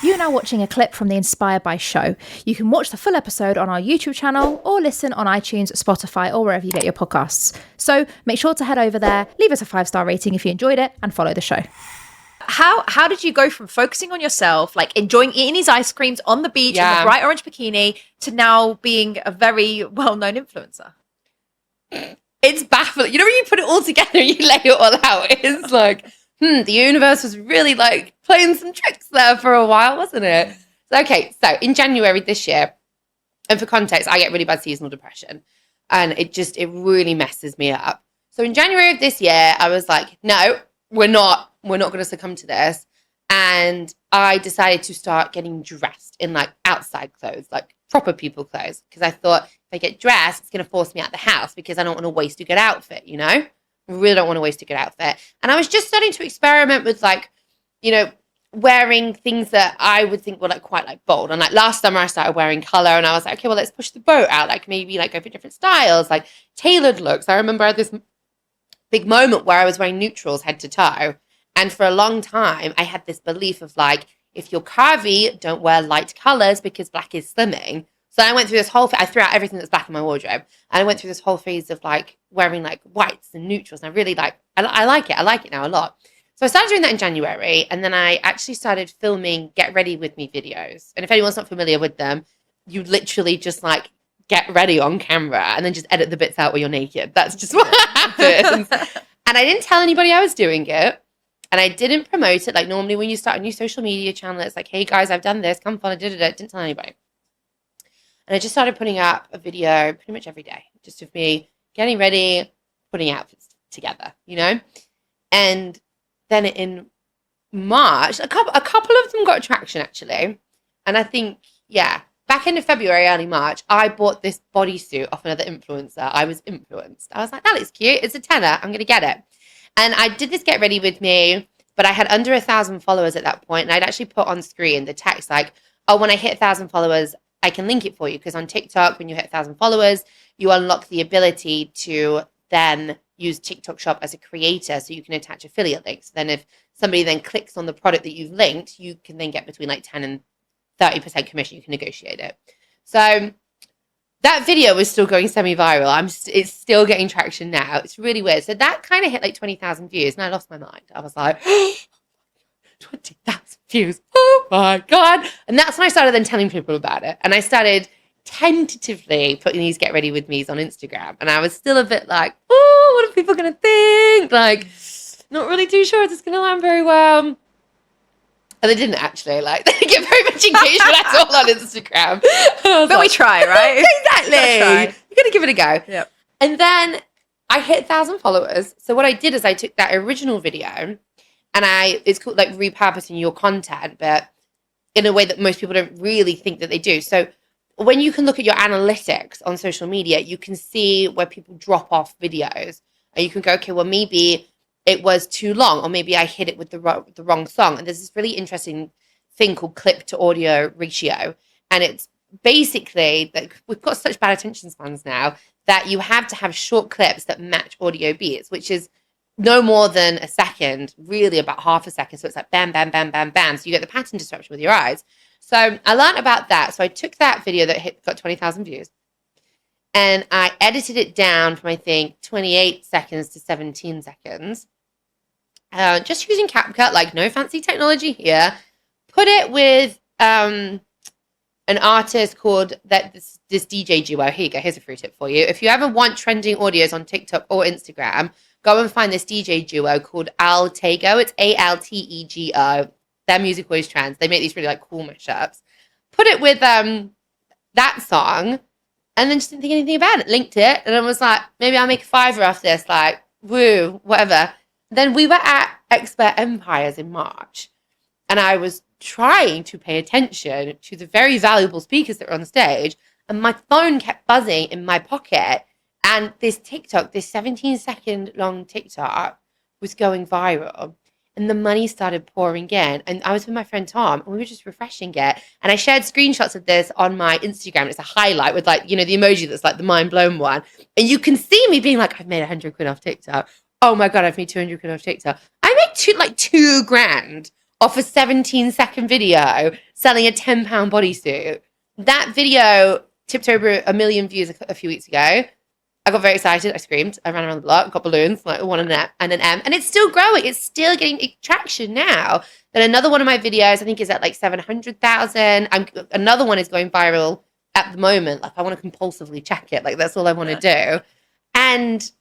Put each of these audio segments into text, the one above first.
You are now watching a clip from the Inspired by show. You can watch the full episode on our YouTube channel or listen on iTunes, Spotify, or wherever you get your podcasts. So make sure to head over there, leave us a 5-star rating if you enjoyed it, and follow the show. How did you go from focusing on yourself, like enjoying eating these ice creams on the beach in the bright orange bikini, to now being a very well-known influencer? It's baffling. You know, when you put it all together and you lay it all out, it's like, the universe was really like playing some tricks there for a while, wasn't it? So in January this year, and for context, I get really bad seasonal depression, and it really messes me up. So in January of this year, I was like, no, we're not going to succumb to this. And I decided to start getting dressed in like outside clothes, like proper people clothes, because I thought if I get dressed, it's going to force me out the house because I don't want to waste a good outfit, you know? I really don't want to waste a good outfit. And I was just starting to experiment with like, you know, wearing things that I would think were like quite like bold. And like last summer I started wearing color, and I was like, okay, well, let's push the boat out. Like maybe like go for different styles, like tailored looks. I remember I had this big moment where I was wearing neutrals head to toe. And for a long time, I had this belief of like, if you're curvy, don't wear light colors because black is slimming. So I went through this whole, I threw out everything that's black in my wardrobe. And I went through this whole phase of like wearing like whites and neutrals. And I really like, I like it. I like it now a lot. So I started doing that in January. And then I actually started filming Get Ready With Me videos. And if anyone's not familiar with them, you literally just like get ready on camera and then just edit the bits out where you're naked. That's just what happens. And I didn't tell anybody I was doing it. And I didn't promote it. Like normally when you start a new social media channel, it's like, hey guys, I've done this, come follow, didn't tell anybody. And I just started putting up a video pretty much every day, just of me getting ready, putting outfits together, you know? And then in March, a couple of them got traction actually. And I think, back into February, early March, I bought this bodysuit off another influencer. I was influenced. I was like, that looks cute. It's a tenner. I'm going to get it. And I did this Get Ready With Me, but I had under 1,000 followers at that point. And I'd actually put on screen the text like, oh, when I hit 1,000 followers, I can link it for you. Because on TikTok, when you hit 1,000 followers, you unlock the ability to then use TikTok Shop as a creator. So you can attach affiliate links. Then if somebody then clicks on the product that you've linked, you can then get between like 10 and 30% commission. You can negotiate it. So that video was still going semi-viral. It's still getting traction now. It's really weird. So that kind of hit like 20,000 views, and I lost my mind. I was like, 20,000 views. Oh my God. And that's when I started then telling people about it. And I started tentatively putting these Get Ready With Me's on Instagram. And I was still a bit like, oh, what are people going to think? Like, not really too sure if it's going to land very well. And they didn't actually, like, they didn't get very much engagement at all on Instagram. But like, we try, right? Exactly. You got to give it a go. Yep. And then I hit 1,000 followers. So what I did is I took that original video and it's called like repurposing your content, but in a way that most people don't really think that they do. So when you can look at your analytics on social media, you can see where people drop off videos, and you can go, okay, well, maybe it was too long, or maybe I hit it with the wrong song. And there's this really interesting thing called clip to audio ratio. And it's basically that we've got such bad attention spans now that you have to have short clips that match audio beats, which is no more than a second, really about half a second. So it's like bam, bam, bam, bam, bam. So you get the pattern disruption with your eyes. So I learned about that. So I took that video that got 20,000 views, and I edited it down from, I think, 28 seconds to 17 seconds. Just using CapCut, like no fancy technology here. Put it with an artist called this DJ duo. Here you go. Here's a free tip for you. If you ever want trending audios on TikTok or Instagram, go and find this DJ duo called Altego. It's Altego. Their music always trends. They make these really like cool mashups. Put it with that song, and then just didn't think anything about it. Linked it, and I was like, maybe I'll make a $5 off this. Like, woo, whatever. Then we were at Expert Empires in March, and I was trying to pay attention to the very valuable speakers that were on the stage, and my phone kept buzzing in my pocket, and this 17-second long TikTok was going viral, and the money started pouring in, and I was with my friend Tom, and we were just refreshing it, and I shared screenshots of this on my Instagram. It's a highlight with like, you know, the emoji that's like the mind blown one, and you can see me being like, I've made 100 quid off TikTok. Oh my God, I've made 200 quid off TikTok. I made $2,000 off a 17-second video selling a £10 bodysuit. That video tipped over 1 million views a few weeks ago. I got very excited. I screamed. I ran around the block, got balloons, like one and an M. And it's still growing. It's still getting traction now. Then another one of my videos, I think, is at like 700,000. Another one is going viral at the moment. Like, I want to compulsively check it. Like, that's all I want to do. And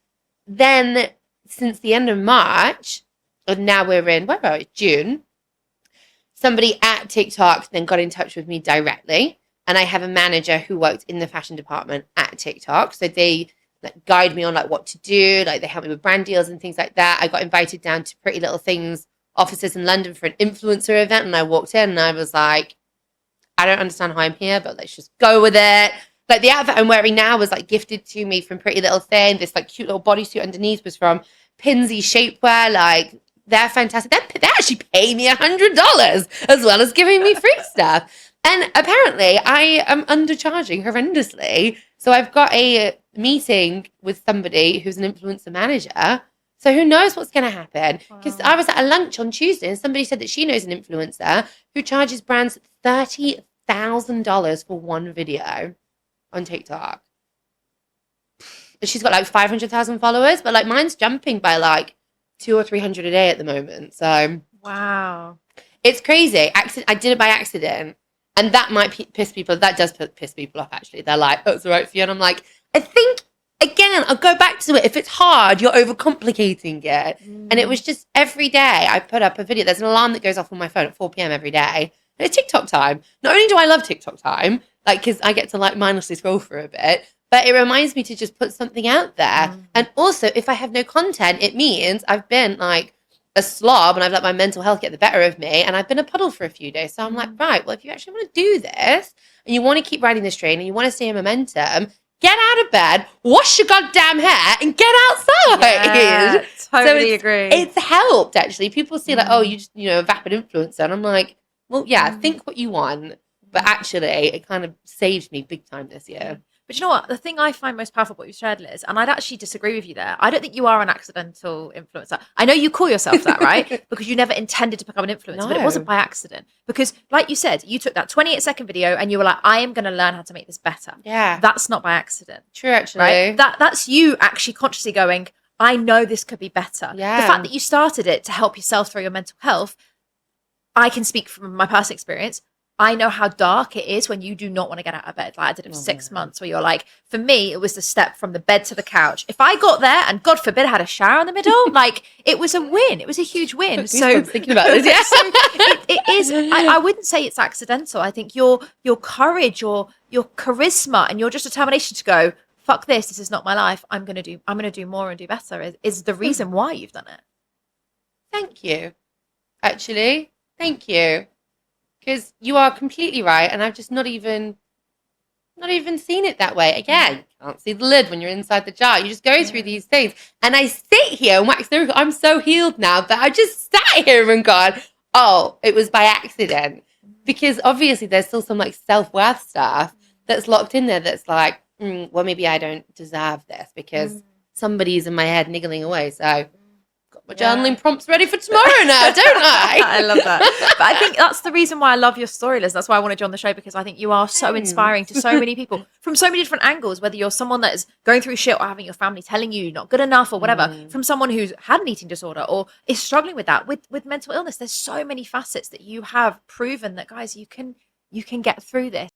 then since the end of March, and now we're in, where are we? June, somebody at TikTok then got in touch with me directly. And I have a manager who worked in the fashion department at TikTok. So they guide me on like what to do. Like, they help me with brand deals and things like that. I got invited down to Pretty Little Things offices in London for an influencer event. And I walked in and I was like, I don't understand how I'm here, but let's just go with it. Like, the outfit I'm wearing now was like gifted to me from Pretty Little Thing. This like cute little bodysuit underneath was from Pinsy Shapewear. Like, they're fantastic. They actually pay me $100 as well as giving me free stuff. And apparently I am undercharging horrendously. So I've got a meeting with somebody who's an influencer manager. So who knows what's going to happen? Because I was at a lunch on Tuesday and somebody said that she knows an influencer who charges brands $30,000 for one video on TikTok. She's got like 500,000 followers, but like mine's jumping by like 200 or 300 a day at the moment. So wow, it's crazy. I did it by accident. And that might piss people. That does piss people off, actually. They're like, oh, it's all right for you. And I'm like, I think, again, I'll go back to it. If it's hard, you're overcomplicating it. And it was just every day I put up a video. There's an alarm that goes off on my phone at 4 p.m. every day. And it's TikTok time. Not only do I love TikTok time, like, because I get to like mindlessly scroll for a bit, but it reminds me to just put something out there. And also, if I have no content, it means I've been like a slob and I've let my mental health get the better of me and I've been a puddle for a few days. So I'm like, right, well, if you actually want to do this and you want to keep riding this train and you want to stay in momentum, get out of bed, wash your goddamn hair and get outside. Yeah, totally agree. It's helped, actually. People see like, oh, you just, a vapid influencer. And I'm like, well, yeah, think what you want. But actually, it kind of saved me big time this year. But you know what? The thing I find most powerful about what you shared, Liz, and I'd actually disagree with you there. I don't think you are an accidental influencer. I know you call yourself that, right? Because you never intended to become an influencer, but it wasn't by accident. Because like you said, you took that 28-second video and you were like, I am going to learn how to make this better. Yeah. That's not by accident. True, actually. Right? That's you actually consciously going, I know this could be better. Yeah. The fact that you started it to help yourself through your mental health, I can speak from my personal experience. I know how dark it is when you do not want to get out of bed. Like I did it for 6 months where you're like, for me, it was the step from the bed to the couch. If I got there and God forbid I had a shower in the middle, like it was a win. It was a huge win. So thinking about this, yeah. So it is, I wouldn't say it's accidental. I think your courage, your charisma and your just determination to go, fuck this is not my life. I'm going to do more and do better is the reason why you've done it. Thank you. Actually, thank you. Because you are completely right, and I've just not even seen it that way. Again, you can't see the lid when you're inside the jar. You just go through these things. And I sit here and wax lyrical. I'm so healed now, but I just sat here and gone, oh, it was by accident. Because obviously there's still some like self-worth stuff that's locked in there that's like, well, maybe I don't deserve this because somebody's in my head niggling away. So got my journaling prompts ready for tomorrow now, don't I? I love that. But I think that's the reason why I love your story, Liz. That's why I wanted you on the show, because I think you are so inspiring to so many people from so many different angles, whether you're someone that is going through shit or having your family telling you you're not good enough or whatever, from someone who's had an eating disorder or is struggling with that, with mental illness. There's so many facets that you have proven that, guys, you can get through this.